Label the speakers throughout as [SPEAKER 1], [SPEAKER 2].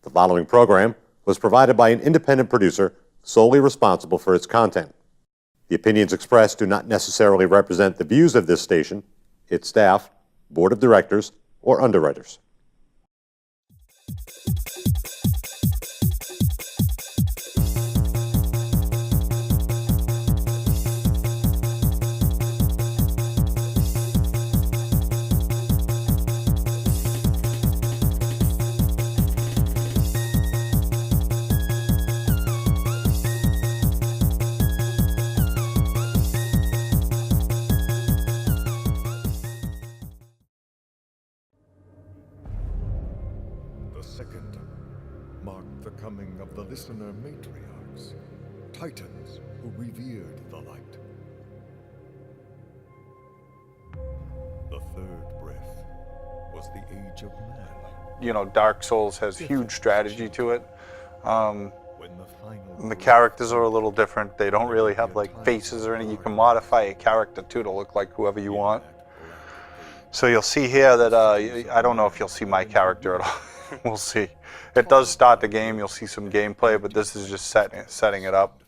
[SPEAKER 1] The following program was provided by an independent producer solely responsible for its content. The opinions expressed do not necessarily represent the views of this station, its staff, board of directors, or underwriters.
[SPEAKER 2] The second marked the coming of the listener matriarchs, titans who revered the light. The third breath was the age of man.
[SPEAKER 3] You know, Dark Souls has huge strategy to it.
[SPEAKER 2] When the final
[SPEAKER 3] The characters are a little different. They don't really have like faces or anything. You can modify a character too to look like whoever you want. So you'll see here that I don't know if you'll see my character at all. We'll see. It does start the game. You'll see some gameplay, but this is just setting it up.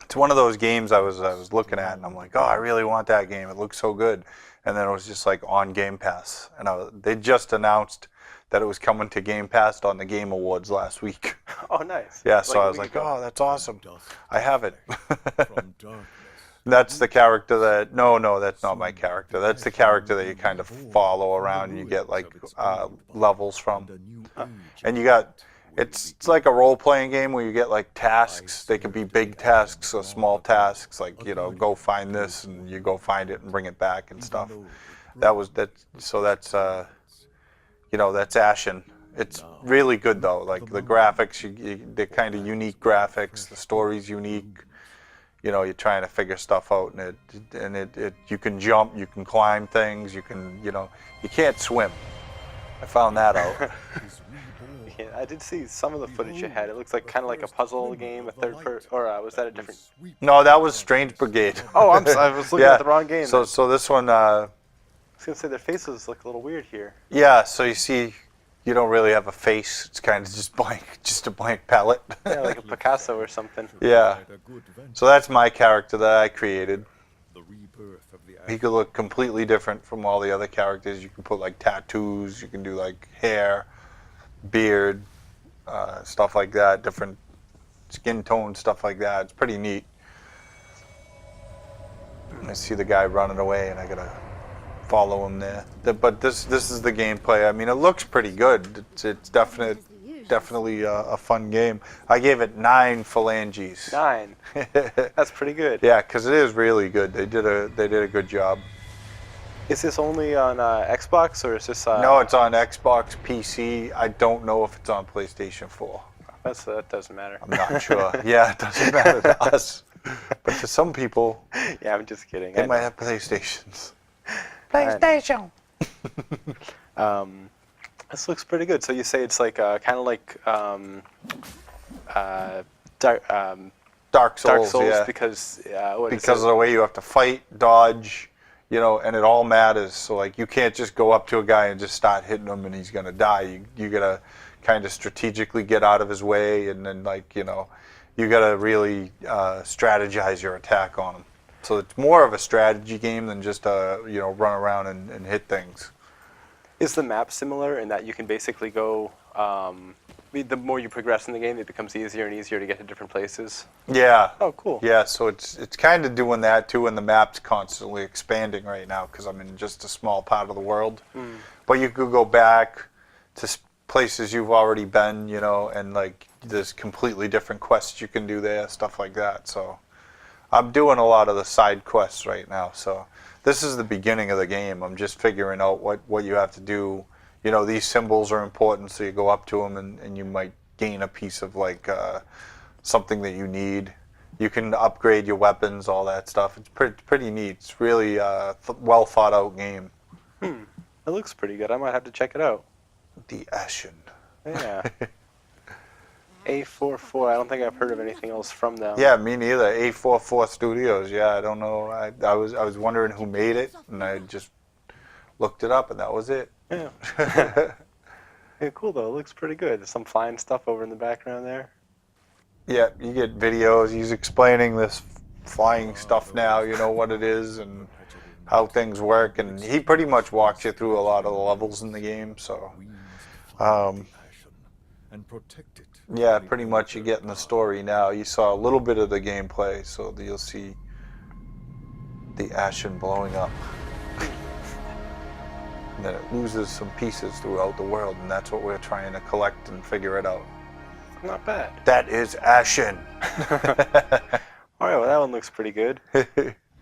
[SPEAKER 3] It's one of those games I was looking at, and I'm like, oh, I really want that game. It looks so good. And then it was just like on Game Pass, and they just announced that it was coming to Game Pass on the Game Awards last week.
[SPEAKER 4] Oh, nice.
[SPEAKER 3] Yeah, so I was like, oh, that's awesome. I have it. That's the character that, no, that's not my character. That's the character that you kind of follow around and you get like levels from. And you got, it's like a role-playing game where you get like tasks. They could be big tasks or small tasks, like, you know, go find this and you go find it and bring it back and stuff. So that's, you know, that's Ashen. It's really good though. Like the graphics, they're kind of unique graphics. The story's unique. You know, you're trying to figure stuff out, and it you can jump, you can climb things, you can, you know, you can't swim. I found that out.
[SPEAKER 4] Yeah, I did see some of the footage you had. It looks like kind of like a puzzle game, a third person, or was that a different?
[SPEAKER 3] No, that was Strange Brigade.
[SPEAKER 4] Oh, I was looking at the wrong game.
[SPEAKER 3] So this one.
[SPEAKER 4] I was gonna say their faces look a little weird here.
[SPEAKER 3] Yeah, so you see, you don't really have a face. It's kind of just blank, just a blank palette.
[SPEAKER 4] Yeah, like a Picasso or something.
[SPEAKER 3] Yeah. So that's my character that I created. He could look completely different from all the other characters. You can put like tattoos. You can do like hair, beard, stuff like that. Different skin tone, stuff like that. It's pretty neat. I see the guy running away, and I gotta follow him there. But this is the gameplay. I mean, it looks pretty good. It's definitely a fun game. I gave it 9 phalanges.
[SPEAKER 4] 9. That's pretty good.
[SPEAKER 3] Yeah, because it is really good. They did a good job.
[SPEAKER 4] Is this only on Xbox or is this?
[SPEAKER 3] No, it's on Xbox, PC. I don't know if it's on PlayStation 4.
[SPEAKER 4] That doesn't matter.
[SPEAKER 3] I'm not sure. Yeah, it doesn't matter to us, but to some people,
[SPEAKER 4] yeah, I'm just kidding.
[SPEAKER 3] They might have PlayStations.
[SPEAKER 4] PlayStation. This looks pretty good. So you say it's like kind of like
[SPEAKER 3] Dark Souls, yeah.
[SPEAKER 4] Because
[SPEAKER 3] of the way you have to fight, dodge, you know, and it all matters. So like you can't just go up to a guy and just start hitting him and he's gonna die. You gotta kind of strategically get out of his way, and then like, you know, you gotta really strategize your attack on him. So it's more of a strategy game than just you know, run around and hit things.
[SPEAKER 4] Is the map similar in that you can basically go, the more you progress in the game, it becomes easier and easier to get to different places?
[SPEAKER 3] Yeah.
[SPEAKER 4] Oh, cool.
[SPEAKER 3] Yeah, so it's kind of doing that too, and the map's constantly expanding right now because I'm in just a small part of the world. But you could go back to places you've already been, you know, and like there's completely different quests you can do there, stuff like that. So I'm doing a lot of the side quests right now, so this is the beginning of the game. I'm just figuring out what you have to do. You know, these symbols are important, so you go up to them and you might gain a piece of like something that you need. You can upgrade your weapons, all that stuff. It's pretty neat. It's really well thought out game.
[SPEAKER 4] It looks pretty good. I might have to check it out.
[SPEAKER 3] The Ashen.
[SPEAKER 4] Yeah. A44. I don't think I've heard of anything else from them.
[SPEAKER 3] Yeah, me neither. A44 Studios. Yeah, I don't know. I was wondering who made it, and I just looked it up, and that was it.
[SPEAKER 4] Yeah. Yeah, cool though. It looks pretty good. There's some flying stuff over in the background there.
[SPEAKER 3] Yeah, you get videos. He's explaining this flying stuff now. You know what it is and how things work, and he pretty much walks you through a lot of the levels in the game. So, yeah, pretty much you get in the story now. You saw a little bit of the gameplay, so you'll see the Ashen blowing up. And then it loses some pieces throughout the world, and that's what we're trying to collect and figure it out.
[SPEAKER 4] Not bad.
[SPEAKER 3] That is Ashen.
[SPEAKER 4] All right, well, that one looks pretty good.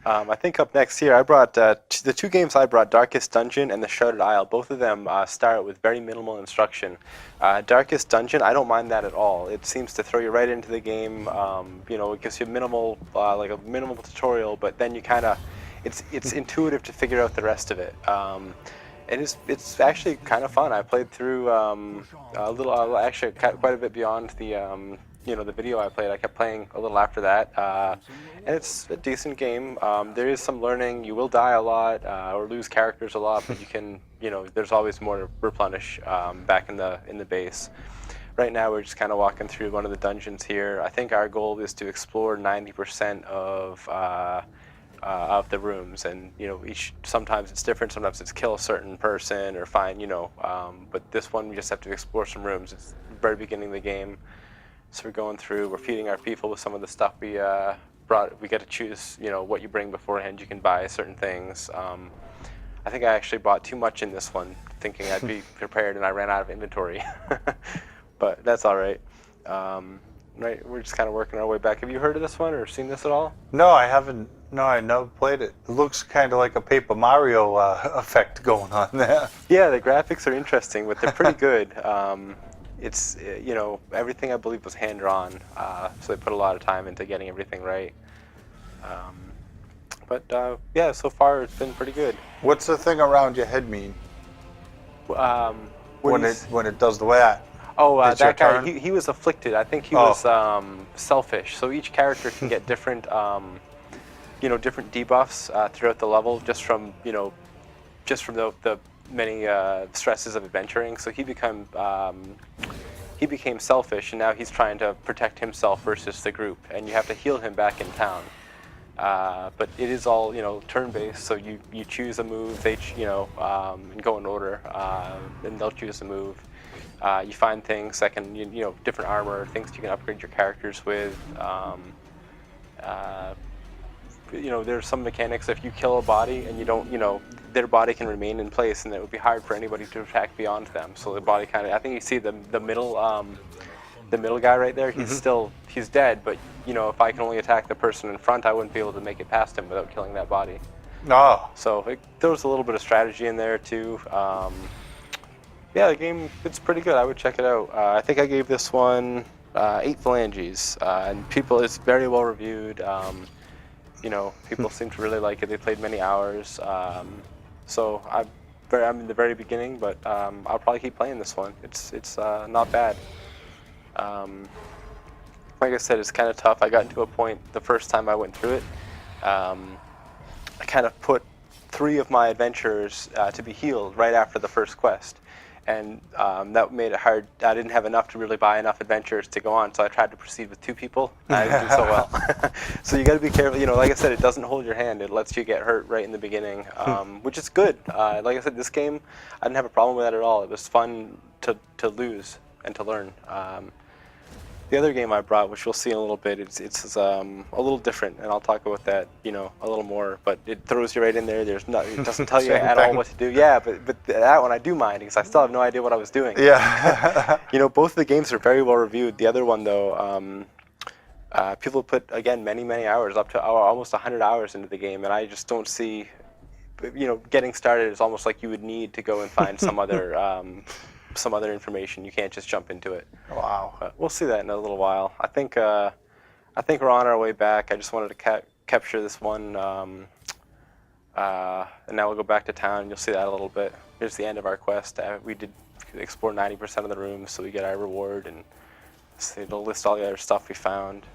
[SPEAKER 4] I think up next here, I brought the two games I brought, Darkest Dungeon and The Shrouded Isle. Both of them start with very minimal instruction. Darkest Dungeon, I don't mind that at all. It seems to throw you right into the game. It gives you minimal, like a minimal tutorial, but then you kind of, it's intuitive to figure out the rest of it. And it's actually kind of fun. I played through actually quite a bit beyond the video I played. I kept playing a little after that, and it's a decent game. There is some learning. You will die a lot or lose characters a lot, but you can, there's always more to replenish back in the base. Right now, we're just kind of walking through one of the dungeons here. I think our goal is to explore 90% of the rooms, and sometimes it's different. Sometimes it's kill a certain person or find but this one we just have to explore some rooms. It's the very beginning of the game, so we're going through. We're feeding our people with some of the stuff we brought. We get to choose what you bring beforehand. You can buy certain things. I think I actually bought too much in this one, thinking I'd be prepared, and I ran out of inventory. But that's all right. Right, we're just kind of working our way back. Have you heard of this one or seen this at all?
[SPEAKER 3] No, I haven't. No, I never played it. It looks kind of like a Paper Mario effect going on there.
[SPEAKER 4] Yeah, the graphics are interesting, but they're pretty good. It's everything I believe was hand drawn, so they put a lot of time into getting everything right. Yeah, so far it's been pretty good.
[SPEAKER 3] What's the thing around your head mean? When it does the way I.
[SPEAKER 4] Oh,
[SPEAKER 3] It's
[SPEAKER 4] that
[SPEAKER 3] your
[SPEAKER 4] guy,
[SPEAKER 3] turn?
[SPEAKER 4] he was afflicted. I think he was selfish. So each character can get different, different debuffs throughout the level just from the many stresses of adventuring. So he became selfish, and now he's trying to protect himself versus the group, and you have to heal him back in town. But it is all turn-based, so you choose a move, and go in order, and they'll choose a move. You find things that can, different armor, things you can upgrade your characters with. There's some mechanics. If you kill a body and you don't, their body can remain in place, and it would be hard for anybody to attack beyond them. So the body kind of, I think you see the middle guy right there. He's dead, but if I can only attack the person in front, I wouldn't be able to make it past him without killing that body.
[SPEAKER 3] Oh.
[SPEAKER 4] So there was a little bit of strategy in there too. Yeah, the game, it's pretty good. I would check it out. I think I gave this one 8 phalanges, and it's very well reviewed. People seem to really like it. They played many hours. So I'm in the very beginning, but I'll probably keep playing this one. It's not bad. Like I said, it's kind of tough. I got into a point the first time I went through it. I kind of put 3 of my adventurers to be healed right after the first quest. And that made it hard. I didn't have enough to really buy enough adventures to go on, so I tried to proceed with 2 people, and I didn't do so well. So you got to be careful. Like I said, it doesn't hold your hand. It lets you get hurt right in the beginning, which is good. Like I said, this game, I didn't have a problem with that at all. It was fun to lose and to learn. The other game I brought, which we'll see in a little bit, it's a little different, and I'll talk about that, a little more. But it throws you right in there. It doesn't tell you at all what to do. Yeah, but that one I do mind because I still have no idea what I was doing.
[SPEAKER 3] Yeah.
[SPEAKER 4] Both of the games are very well reviewed. The other one though, people put again many hours, up to almost 100 hours into the game, and I just don't see. Getting started is almost like you would need to go and find some other information. You can't just jump into it.
[SPEAKER 3] Wow.
[SPEAKER 4] But we'll see that in a little while. I think we're on our way back. I just wanted to capture this one, and now we'll go back to town. You'll see that a little bit. Here's the end of our quest. We did explore 90% of the rooms, so we get our reward, and it'll list all the other stuff we found.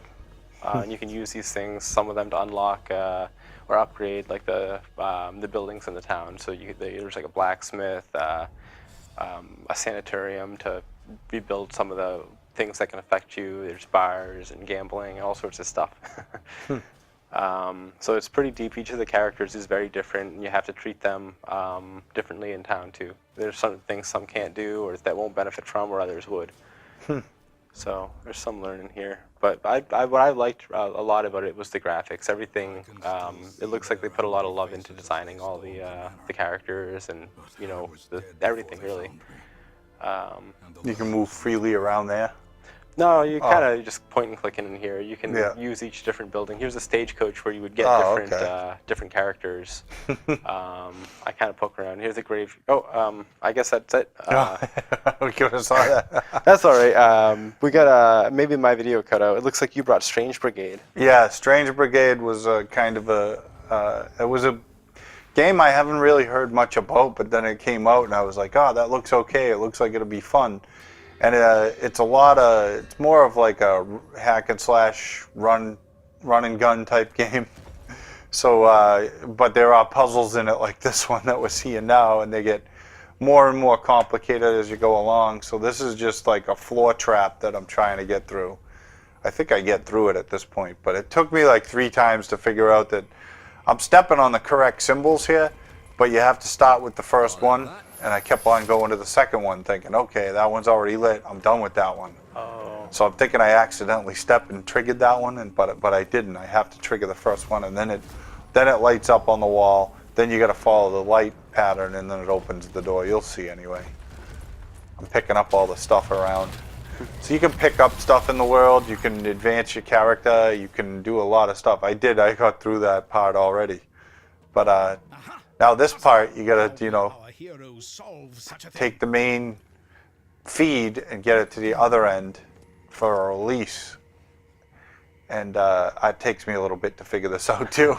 [SPEAKER 4] And you can use these things, some of them to unlock or upgrade, like the buildings in the town. So there's like a blacksmith. a sanitarium to rebuild some of the things that can affect you. There's bars and gambling and all sorts of stuff. So it's pretty deep. Each of the characters is very different, and you have to treat them differently in town too. There's some things some can't do, or that won't benefit from, or others would. So there's some learning here. But what I liked a lot about it was the graphics. Everything. It looks like they put a lot of love into designing all the characters and everything really.
[SPEAKER 3] You can move freely around there.
[SPEAKER 4] No, you kind of just point and click in here. You can
[SPEAKER 3] Yeah.
[SPEAKER 4] use each different building. Here's a stagecoach where you would get different characters. I kind of poke around. Here's a grave. Oh, I guess that's it.
[SPEAKER 3] We could have saw that.
[SPEAKER 4] That's all right. We got maybe my video cut out. It looks like you brought Strange Brigade.
[SPEAKER 3] Yeah, Strange Brigade was kind of it was a game I haven't really heard much about, but then it came out and I was like, oh, that looks okay. It looks like it'll be fun. And it's more of like a hack and slash run and gun type game. So, but there are puzzles in it like this one that we're seeing now, and they get more and more complicated as you go along. So this is just like a floor trap that I'm trying to get through. I think I get through it at this point, but it took me like 3 times to figure out that I'm stepping on the correct symbols here, but you have to start with the first one. And I kept on going to the second one thinking, okay, that one's already lit. I'm done with that one.
[SPEAKER 4] Oh.
[SPEAKER 3] So I'm thinking I accidentally stepped and triggered that one, but I didn't. I have to trigger the first one, and then it lights up on the wall. Then you got to follow the light pattern, and then it opens the door. You'll see anyway. I'm picking up all the stuff around. So you can pick up stuff in the world. You can advance your character. You can do a lot of stuff. I got through that part already. But now this part, you got to, take the main feed and get it to the other end for a release. And it takes me a little bit to figure this out too.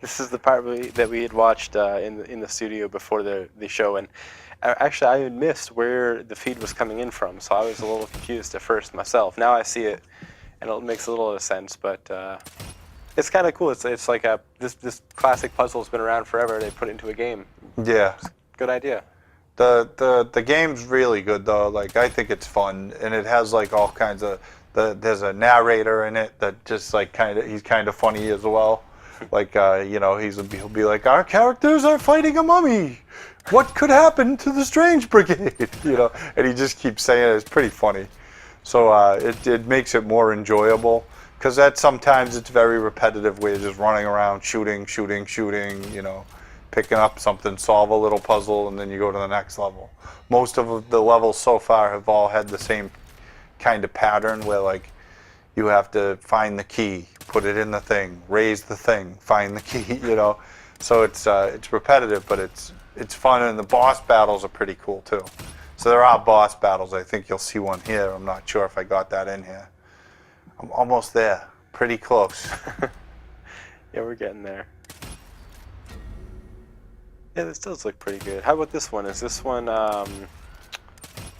[SPEAKER 4] This is the part that we had watched in the studio before the show, and actually I had missed where the feed was coming in from, so I was a little confused at first myself. Now I see it, and it makes a little sense, but it's kind of cool. It's like this classic puzzle has been around forever. They put it into a game.
[SPEAKER 3] Yeah.
[SPEAKER 4] Good idea.
[SPEAKER 3] The game's really good though. Like I think it's fun, and it has like all kinds of there's a narrator in it that just like he's kind of funny as well. Like he'll be like, our characters are fighting a mummy. What could happen to the Strange Brigade? And he just keeps saying it. It's pretty funny. So it makes it more enjoyable, because sometimes it's very repetitive where you're just running around shooting, picking up something, solve a little puzzle, and then you go to the next level. Most of the levels so far have all had the same kind of pattern where like you have to find the key, put it in the thing, raise the thing, find the key, So it's repetitive, but it's fun, and the boss battles are pretty cool too. So there are boss battles. I think you'll see one here. I'm not sure if I got that in here. I'm almost there. Pretty close.
[SPEAKER 4] Yeah, we're getting there. Yeah, this does look pretty good. How about this one? Is this one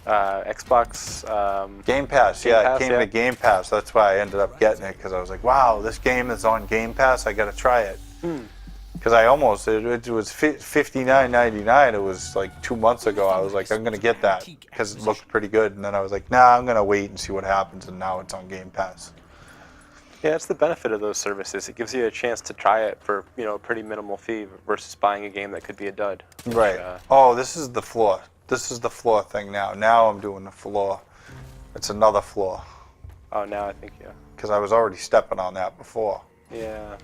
[SPEAKER 4] Xbox?
[SPEAKER 3] Game Pass, it came to Game Pass. That's why I ended up getting it, because I was like, wow, this game is on Game Pass. I got to try it. Because it was $59.99. It was like 2 months ago. I was like, I'm going to get that because it looked pretty good. And then I was like, nah, I'm going to wait and see what happens. And now it's on Game Pass.
[SPEAKER 4] Yeah, it's the benefit of those services. It gives you a chance to try it for a pretty minimal fee versus buying a game that could be a dud.
[SPEAKER 3] Right. Oh, this is the floor. This is the floor thing now. Now I'm doing the floor. It's another floor.
[SPEAKER 4] Oh, now I think, yeah.
[SPEAKER 3] Because I was already stepping on that before.
[SPEAKER 4] Yeah.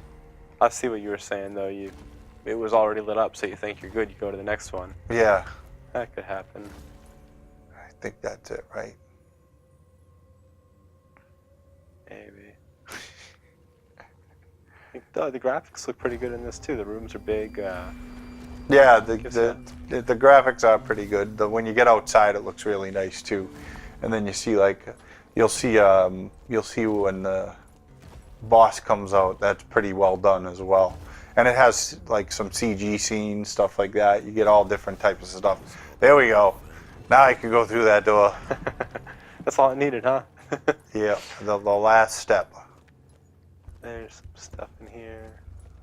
[SPEAKER 4] I see what you were saying, though. It was already lit up, so you think you're good. You go to the next one.
[SPEAKER 3] Yeah.
[SPEAKER 4] That could happen.
[SPEAKER 3] I think that's it, right?
[SPEAKER 4] Maybe. The graphics look pretty good in this too. The rooms are big.
[SPEAKER 3] Yeah, the graphics are pretty good. When you get outside, it looks really nice too. And then you see you'll see when the boss comes out. That's pretty well done as well. And it has like some CG scenes, stuff like that. You get all different types of stuff. There we go. Now I can go through that door.
[SPEAKER 4] That's all it needed, huh?
[SPEAKER 3] Yeah, the last step.
[SPEAKER 4] There's some stuff in here.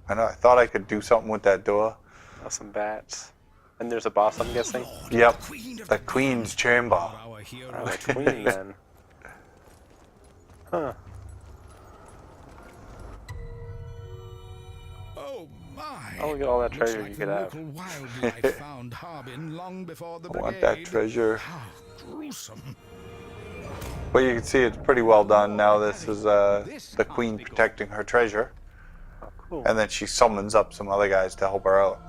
[SPEAKER 3] I know. I thought I could do something with that door.
[SPEAKER 4] Oh, some bats. And there's a boss, I'm guessing.
[SPEAKER 3] Yep. The Queen's Chamber.
[SPEAKER 4] Oh, the queen then. Huh.
[SPEAKER 5] Oh my!
[SPEAKER 4] Oh, look at all that
[SPEAKER 5] Looks
[SPEAKER 4] treasure
[SPEAKER 5] like
[SPEAKER 4] you
[SPEAKER 5] the
[SPEAKER 4] could have.
[SPEAKER 5] local wildlife found Harbin long before the
[SPEAKER 3] I
[SPEAKER 5] brigade.
[SPEAKER 3] want that treasure.
[SPEAKER 5] How gruesome!
[SPEAKER 3] But you can see it's pretty well done. Now this is the Queen protecting her treasure.
[SPEAKER 4] Oh, cool.
[SPEAKER 3] And then she summons up some other guys to help her out.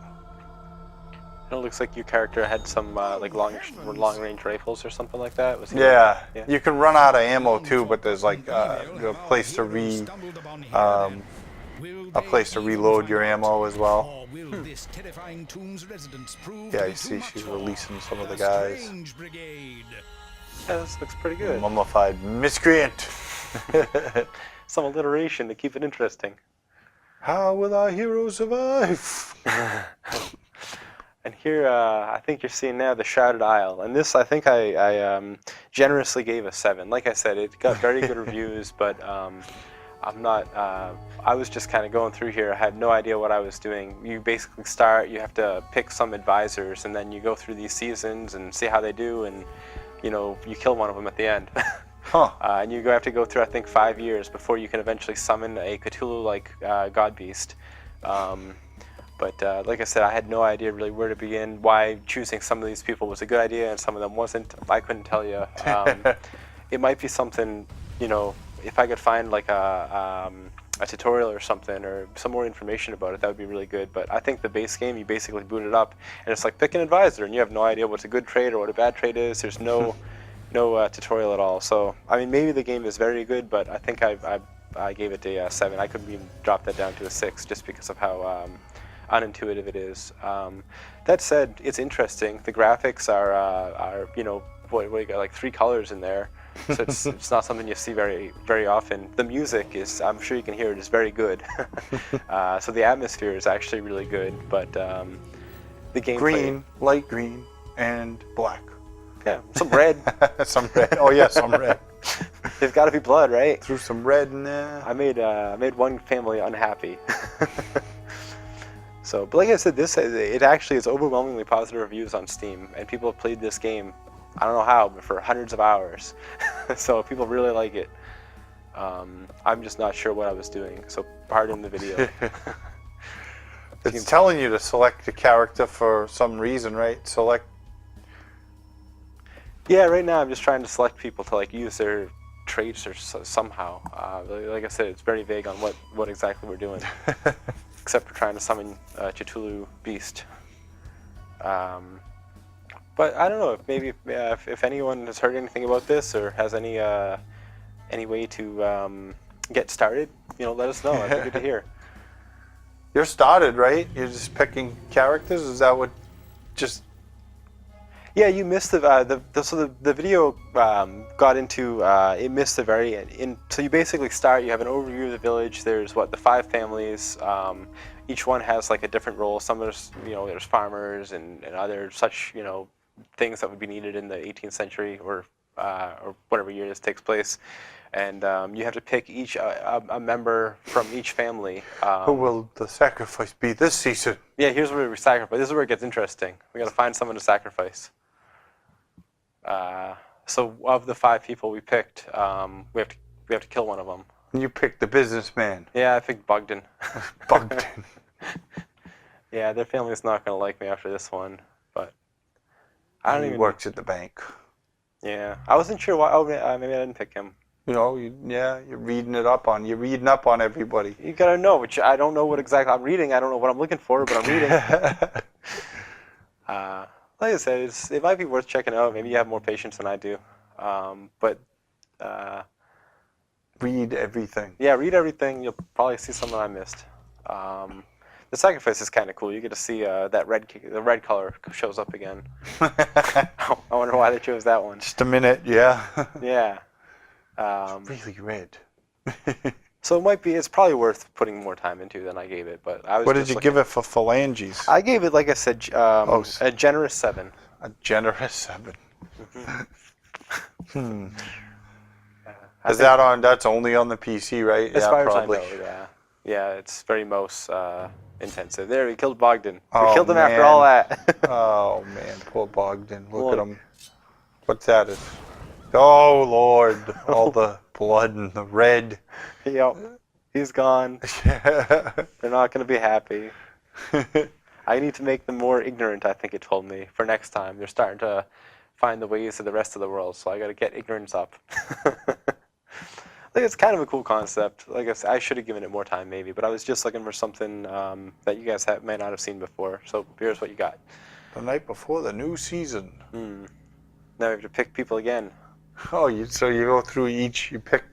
[SPEAKER 4] It looks like your character had some like long range rifles or something like that. Was he
[SPEAKER 3] Yeah,
[SPEAKER 4] yeah.
[SPEAKER 3] you can run out of ammo too, but there's like a place to reload your ammo as well. Yeah, you see she's releasing some of the guys.
[SPEAKER 4] Yeah, this looks pretty good.
[SPEAKER 3] Mummified miscreant.
[SPEAKER 4] Some alliteration to keep it interesting.
[SPEAKER 3] How will our hero survive?
[SPEAKER 4] And here, I think you're seeing now the Shrouded Isle, and this I think I generously gave a 7. Like I said, it got very good reviews, but I'm not. I was just kind of going through here. I had no idea what I was doing. You basically start. You have to pick some advisors, and then you go through these seasons and see how they do, and you kill one of them at the end.
[SPEAKER 3] Huh.
[SPEAKER 4] And you have to go through, I think, 5 years before you can eventually summon a Cthulhu-like god beast. But like I said, I had no idea really where to begin, why choosing some of these people was a good idea and some of them wasn't. I couldn't tell you. It might be something, if I could find like a tutorial or something or some more information about it, that would be really good. But I think the base game, you basically boot it up and it's like pick an advisor and you have no idea what's a good trade or what a bad trade is. There's no tutorial at all. So, I mean, maybe the game is very good, but I think I gave it a 7. I could even drop that down to a 6 just because of how unintuitive it is. That said, it's interesting. The graphics are what you got, like 3 colors in there, so it's not something you see very often. The music is, I'm sure you can hear it, is very good. So the atmosphere is actually really good, but the gameplay,
[SPEAKER 3] Green, light green, and black.
[SPEAKER 4] yeah, some red.
[SPEAKER 3] Some red. Oh yeah, some red.
[SPEAKER 4] There's got to be blood, right?
[SPEAKER 3] Threw some red in there.
[SPEAKER 4] I made one family unhappy. So, but like I said, it actually is overwhelmingly positive reviews on Steam, and people have played this game, I don't know how, but for hundreds of hours. So people really like it. I'm just not sure what I was doing, so pardon the video.
[SPEAKER 3] It's telling you to select a character for some reason, right? Select.
[SPEAKER 4] Yeah, right now I'm just trying to select people to like use their traits or somehow. Like I said, it's very vague on what exactly we're doing. Except for trying to summon Cthulhu Beast. But I don't know if maybe if anyone has heard anything about this or has any way to get started, let us know. That'd be good to hear.
[SPEAKER 3] You're started, right? You're just picking characters. Is that what? Just.
[SPEAKER 4] Yeah, you missed the video got into it missed the very end. So you basically start. You have an overview of the village. There's the 5 families. Each one has like a different role. Some there's farmers and other such things that would be needed in the 18th century or whatever year this takes place. And you have to pick each a member from each family.
[SPEAKER 3] Who will the sacrifice be this season?
[SPEAKER 4] Yeah, here's where we sacrifice. This is where it gets interesting. We got to find someone to sacrifice. So of the 5 people we picked, we have to kill one of them.
[SPEAKER 3] You picked the businessman.
[SPEAKER 4] Yeah, I picked Bugden.
[SPEAKER 3] Bugden.
[SPEAKER 4] Yeah, their family's not gonna like me after this one, but I don't
[SPEAKER 3] He
[SPEAKER 4] even.
[SPEAKER 3] works at the bank.
[SPEAKER 4] Yeah, I wasn't sure why. Oh, maybe I didn't pick him.
[SPEAKER 3] You're reading up on everybody.
[SPEAKER 4] You gotta know, which I don't know what exactly I'm reading. I don't know what I'm looking for, but I'm reading. Like I said, it might be worth checking out. Maybe you have more patience than I do. But
[SPEAKER 3] Read everything.
[SPEAKER 4] yeah, read everything. You'll probably see something I missed. The sacrifice is kind of cool. You get to see the red color shows up again. I wonder why they chose that one.
[SPEAKER 3] Just a minute, yeah.
[SPEAKER 4] Yeah.
[SPEAKER 3] Really red.
[SPEAKER 4] So it's probably worth putting more time into than I gave it. But I was.
[SPEAKER 3] What did you give it for phalanges?
[SPEAKER 4] I gave it, like I said, a generous 7.
[SPEAKER 3] A generous 7. Is that on? That's only on the PC, right?
[SPEAKER 4] As
[SPEAKER 3] Yeah,
[SPEAKER 4] far
[SPEAKER 3] probably.
[SPEAKER 4] as I know, yeah. Yeah, it's very most intensive. There, we killed Bogdan. We
[SPEAKER 3] Oh,
[SPEAKER 4] killed him after
[SPEAKER 3] man.
[SPEAKER 4] all that.
[SPEAKER 3] Oh man, poor Bogdan. Look at
[SPEAKER 4] Look.
[SPEAKER 3] him. What's that? Oh Lord, all the blood and the red.
[SPEAKER 4] Yep. He's gone. They're not going to be happy. I need to make them more ignorant, I think it told me, for next time. They're starting to find the ways of the rest of the world, so I got to get ignorance up. Like, it's kind of a cool concept. Like I said, I should have given it more time maybe, but I was just looking for something that you guys may not have seen before. So here's what you got.
[SPEAKER 3] The night before the new season.
[SPEAKER 4] Now we have to pick people again.
[SPEAKER 3] Oh, so you go through each, you pick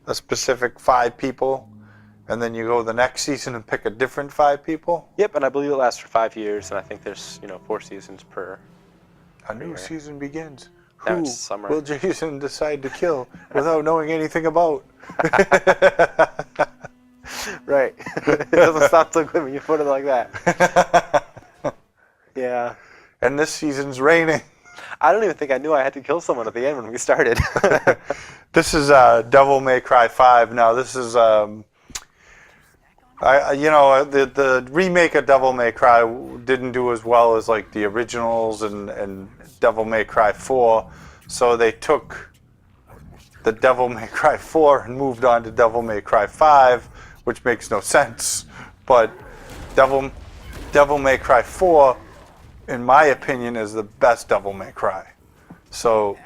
[SPEAKER 3] a specific 5 people, and then you go the next season and pick a different 5 people?
[SPEAKER 4] Yep, and I believe it lasts for 5 years, and I think there's 4 seasons per.
[SPEAKER 3] A new season begins.
[SPEAKER 4] Now
[SPEAKER 3] Who
[SPEAKER 4] it's summer.
[SPEAKER 3] will Jason decide to kill without knowing anything about?
[SPEAKER 4] Right. It doesn't sound so good when you put it like that. Yeah.
[SPEAKER 3] And this season's raining.
[SPEAKER 4] I don't even think I knew I had to kill someone at the end when we started.
[SPEAKER 3] This is Devil May Cry 5. Now this is the remake of Devil May Cry didn't do as well as like the originals and Devil May Cry 4, so they took the Devil May Cry 4 and moved on to Devil May Cry 5, which makes no sense. But Devil May Cry 4, in my opinion, is the best Devil May Cry. So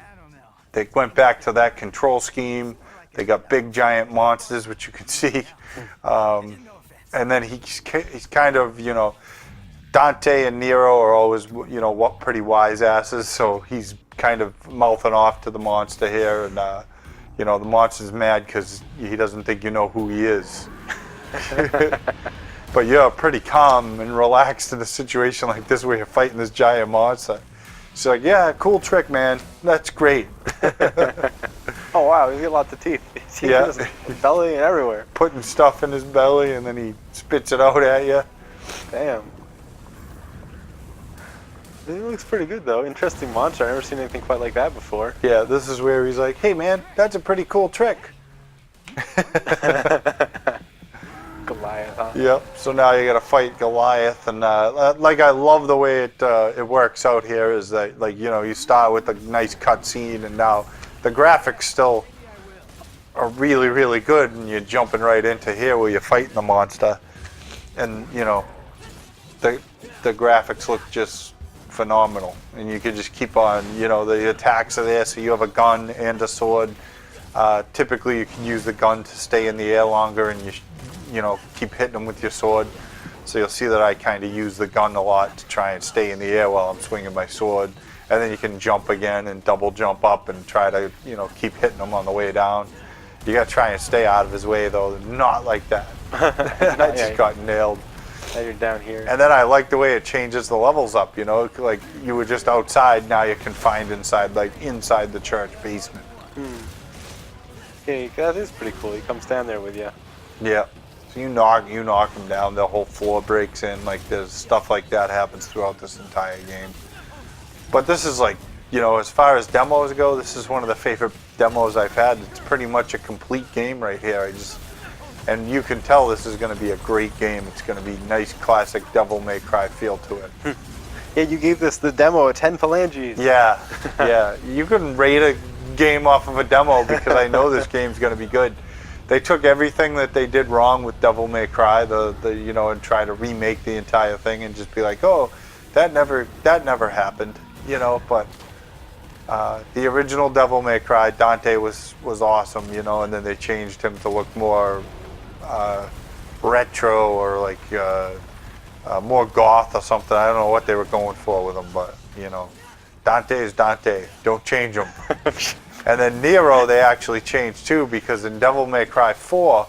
[SPEAKER 3] they went back to that control scheme. They got big giant monsters, which you can see. And then he's kind of, Dante and Nero are always, pretty wise asses. So he's kind of mouthing off to the monster here. And, the monster's mad because he doesn't think you know who he is. But you're pretty calm and relaxed in a situation like this where you're fighting this giant monster. She's like, yeah, cool trick, man. That's great.
[SPEAKER 4] Oh, wow, he's got lots of teeth. Teeth
[SPEAKER 3] Yeah.
[SPEAKER 4] in his belly and everywhere.
[SPEAKER 3] Putting stuff in his belly and then he spits it out at you.
[SPEAKER 4] Damn. It looks pretty good, though. Interesting monster. I've never seen anything quite like that before.
[SPEAKER 3] Yeah, this is where he's like, hey, man, that's a pretty cool trick.
[SPEAKER 4] Goliath, huh?
[SPEAKER 3] Yep. So now you got to fight Goliath, and I love the way it works out here. Is that you start with a nice cutscene, and now the graphics still are really really good, and you're jumping right into here where you're fighting the monster, and the graphics look just phenomenal, and you can just keep on. The attacks are there, so you have a gun and a sword. Typically, you can use the gun to stay in the air longer, and keep hitting them with your sword. So you'll see that I kind of use the gun a lot to try and stay in the air while I'm swinging my sword. And then you can jump again and double jump up and try to, keep hitting them on the way down. You got to try and stay out of his way, though. Not like that. I just got nailed.
[SPEAKER 4] Now you're down here.
[SPEAKER 3] And then I like the way it changes the levels up, like you were just outside, now you're confined inside, inside the church basement.
[SPEAKER 4] Okay, that is pretty cool. He comes down there with you.
[SPEAKER 3] Yeah. So you knock them down, the whole floor breaks in. There's stuff like that happens throughout this entire game. But this is as far as demos go, this is one of the favorite demos I've had. It's pretty much a complete game right here. And you can tell this is going to be a great game. It's going to be nice classic Devil May Cry feel to it.
[SPEAKER 4] Yeah, you gave the demo a 10 phalanges.
[SPEAKER 3] Yeah, yeah. You couldn't rate a game off of a demo because I know this game's going to be good. They took everything that they did wrong with Devil May Cry, and try to remake the entire thing and just be like, oh, that never happened, But the original Devil May Cry, Dante was awesome, and then they changed him to look more retro or more goth or something. I don't know what they were going for with him, but Dante is Dante. Don't change him. And then Nero, they actually changed too, because in Devil May Cry 4,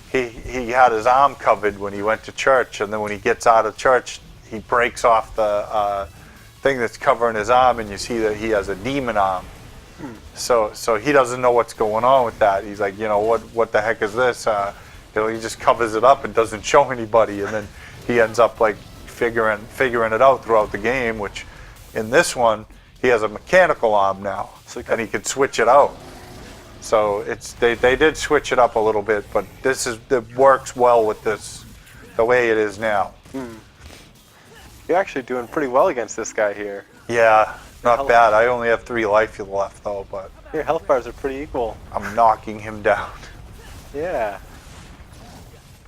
[SPEAKER 3] he had his arm covered when he went to church, and then when he gets out of church, he breaks off the thing that's covering his arm, and you see that he has a demon arm. So he doesn't know what's going on with that. He's like, what the heck is this? He just covers it up and doesn't show anybody, and then he ends up figuring it out throughout the game. Which in this one, he has a mechanical arm now, and he can switch it out. So they did switch it up a little bit, but it works well with this the way it is now.
[SPEAKER 4] You're actually doing pretty well against this guy here.
[SPEAKER 3] Yeah, not bad. I only have 3 life left though, but
[SPEAKER 4] Your health bars are pretty equal.
[SPEAKER 3] I'm knocking him down.
[SPEAKER 4] Yeah.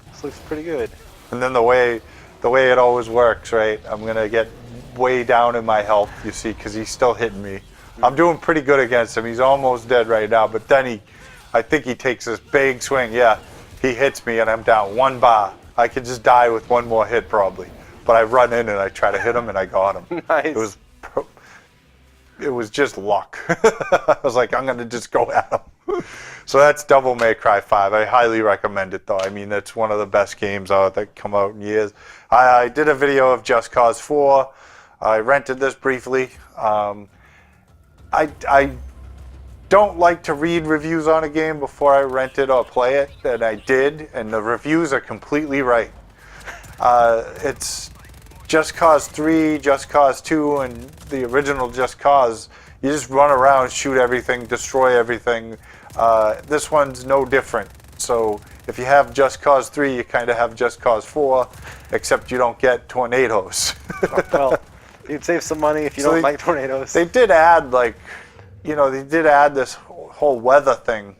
[SPEAKER 4] This looks pretty good.
[SPEAKER 3] And then the way it always works, right? I'm gonna get way down in my health, you see, because he's still hitting me. I'm doing pretty good against him. He's almost dead right now, but then I think he takes this big swing. Yeah, he hits me and I'm down 1 bar. I could just die with 1 more hit probably. But I run in and I try to hit him and I got him.
[SPEAKER 4] Nice.
[SPEAKER 3] It was just luck. I was like, I'm gonna just go at him. So that's Devil May Cry 5. I highly recommend it though. I mean, it's one of the best games that come out in years. I did a video of Just Cause 4. I rented this briefly. I don't like to read reviews on a game before I rent it or play it, and I did, and the reviews are completely right. It's Just Cause 3, Just Cause 2, and the original Just Cause. You just run around, shoot everything, destroy everything. This one's no different. So if you have Just Cause 3, you kind of have Just Cause 4, except you don't get tornadoes.
[SPEAKER 4] Well, you'd save some money if you don't like tornadoes.
[SPEAKER 3] They did add, like, they did add this whole weather thing.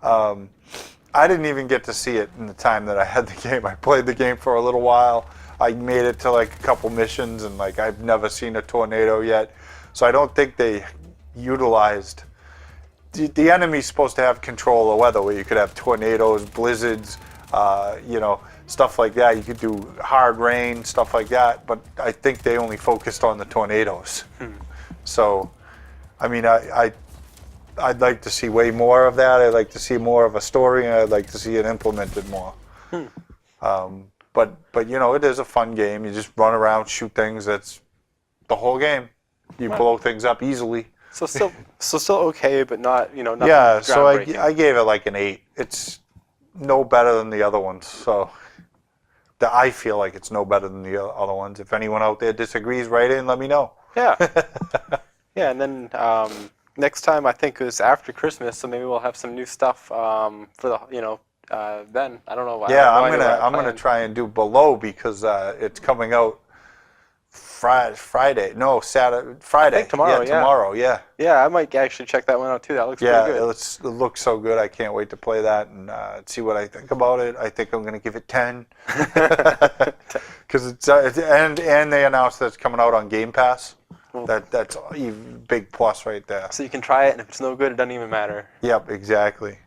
[SPEAKER 3] I didn't even get to see it in the time that I had the game. I played the game for a little while. I made it to like a couple missions, and like I've never seen a tornado yet. So I don't think they utilized. The enemy's supposed to have control of weather, where you could have tornadoes, blizzards, stuff like that. You could do hard rain, stuff like that. But I think they only focused on the tornadoes. So, I mean, I'd like to see way more of that. I'd like to see more of a story, and I'd like to see it implemented more. But it is a fun game. You just run around, shoot things. That's the whole game. You blow things up easily.
[SPEAKER 4] So still okay, but not nothing
[SPEAKER 3] Yeah. So
[SPEAKER 4] groundbreaking.
[SPEAKER 3] I gave it like an 8. It's no better than the other ones. So I feel like it's no better than the other ones. If anyone out there disagrees, write in. Let me know.
[SPEAKER 4] Yeah. Yeah, and then next time I think is after Christmas, so maybe we'll have some new stuff for the then. I don't know why.
[SPEAKER 3] Yeah,
[SPEAKER 4] I have no idea what I
[SPEAKER 3] I'm gonna
[SPEAKER 4] planned.
[SPEAKER 3] try and do Below because it's coming out Friday. No, Saturday. Friday.
[SPEAKER 4] tomorrow,
[SPEAKER 3] Yeah,
[SPEAKER 4] yeah.
[SPEAKER 3] tomorrow. Yeah.
[SPEAKER 4] Yeah, I might actually check that one out too. That looks
[SPEAKER 3] Yeah,
[SPEAKER 4] pretty good.
[SPEAKER 3] it looks so good. I can't wait to play that and see what I think about it. I think I'm gonna give it 10 because it's and they announced that it's coming out on Game Pass. That's a big plus right there.
[SPEAKER 4] So you can try it, and if it's no good, it doesn't even matter.
[SPEAKER 3] Yep, exactly.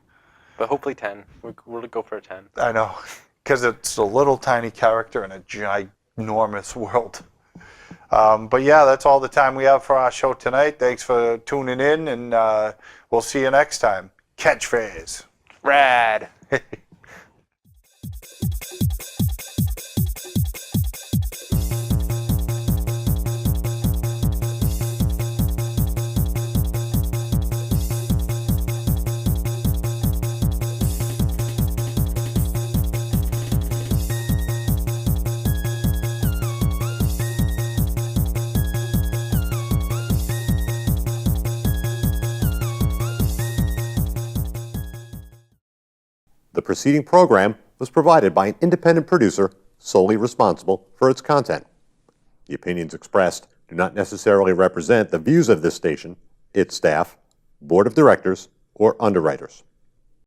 [SPEAKER 4] But hopefully 10. We'll go for a 10.
[SPEAKER 3] I know, because it's a little tiny character in a ginormous world. But yeah, that's all the time we have for our show tonight. Thanks for tuning in, and we'll see you next time. Catchphrase.
[SPEAKER 4] Rad.
[SPEAKER 1] The preceding program was provided by an independent producer solely responsible for its content. The opinions expressed do not necessarily represent the views of this station, its staff, board of directors, or underwriters.